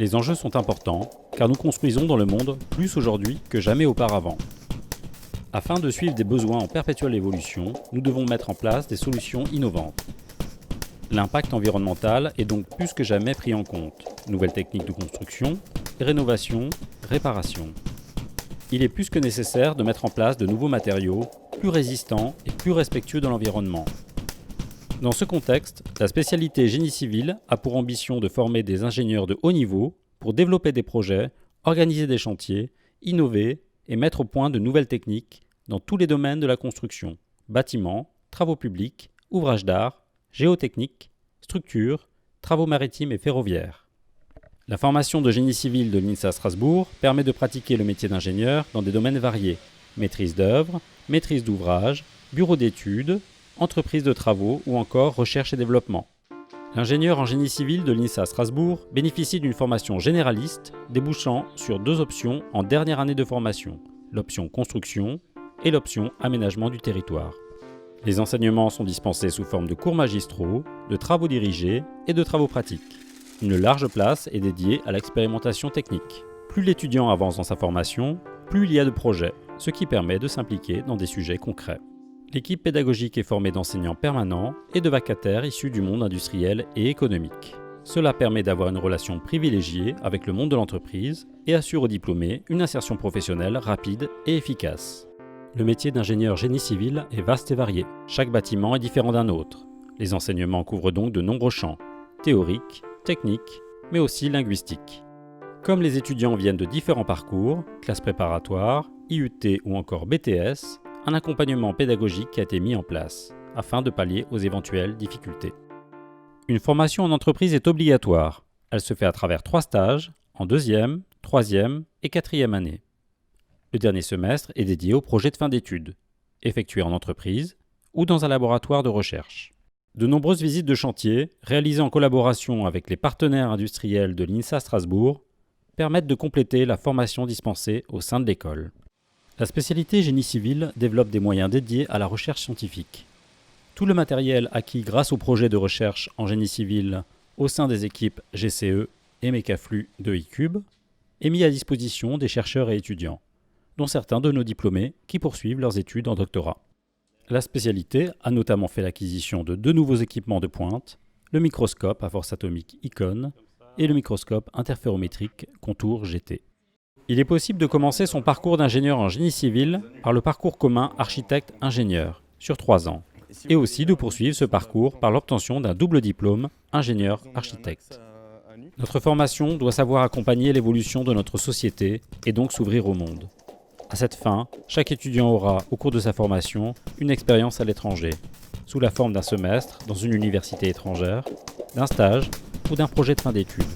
Les enjeux sont importants, car nous construisons dans le monde plus aujourd'hui que jamais auparavant. Afin de suivre des besoins en perpétuelle évolution, nous devons mettre en place des solutions innovantes. L'impact environnemental est donc plus que jamais pris en compte. Nouvelles techniques de construction, rénovation, réparation. Il est plus que nécessaire de mettre en place de nouveaux matériaux, plus résistants et plus respectueux de l'environnement. Dans ce contexte, la spécialité génie civil a pour ambition de former des ingénieurs de haut niveau pour développer des projets, organiser des chantiers, innover et mettre au point de nouvelles techniques dans tous les domaines de la construction, bâtiments, travaux publics, ouvrages d'art, géotechnique, structures, travaux maritimes et ferroviaires. La formation de génie civil de l'INSA Strasbourg permet de pratiquer le métier d'ingénieur dans des domaines variés, maîtrise d'œuvre, maîtrise d'ouvrage, bureau d'études, entreprise de travaux ou encore recherche et développement. L'ingénieur en génie civil de l'INSA Strasbourg bénéficie d'une formation généraliste débouchant sur 2 options en dernière année de formation, l'option construction et l'option aménagement du territoire. Les enseignements sont dispensés sous forme de cours magistraux, de travaux dirigés et de travaux pratiques. Une large place est dédiée à l'expérimentation technique. Plus l'étudiant avance dans sa formation, plus il y a de projets, ce qui permet de s'impliquer dans des sujets concrets. L'équipe pédagogique est formée d'enseignants permanents et de vacataires issus du monde industriel et économique. Cela permet d'avoir une relation privilégiée avec le monde de l'entreprise et assure aux diplômés une insertion professionnelle rapide et efficace. Le métier d'ingénieur génie civil est vaste et varié. Chaque bâtiment est différent d'un autre. Les enseignements couvrent donc de nombreux champs, théoriques, techniques, mais aussi linguistiques. Comme les étudiants viennent de différents parcours, classes préparatoires, IUT ou encore BTS, un accompagnement pédagogique a été mis en place, afin de pallier aux éventuelles difficultés. Une formation en entreprise est obligatoire. Elle se fait à travers 3 stages, en 2e, 3e et 4e année. Le dernier semestre est dédié au projet de fin d'études, effectué en entreprise ou dans un laboratoire de recherche. De nombreuses visites de chantier, réalisées en collaboration avec les partenaires industriels de l'INSA Strasbourg, permettent de compléter la formation dispensée au sein de l'école. La spécialité génie civil développe des moyens dédiés à la recherche scientifique. Tout le matériel acquis grâce au projet de recherche en génie civil au sein des équipes GCE et Mecaflu de iCube est mis à disposition des chercheurs et étudiants, dont certains de nos diplômés qui poursuivent leurs études en doctorat. La spécialité a notamment fait l'acquisition de 2 nouveaux équipements de pointe, le microscope à force atomique ICON et le microscope interférométrique Contour GT. Il est possible de commencer son parcours d'ingénieur en génie civil par le parcours commun architecte-ingénieur sur 3 ans, et aussi de poursuivre ce parcours par l'obtention d'un double diplôme ingénieur-architecte. Notre formation doit savoir accompagner l'évolution de notre société et donc s'ouvrir au monde. À cette fin, chaque étudiant aura, au cours de sa formation, une expérience à l'étranger, sous la forme d'un semestre dans une université étrangère, d'un stage ou d'un projet de fin d'études.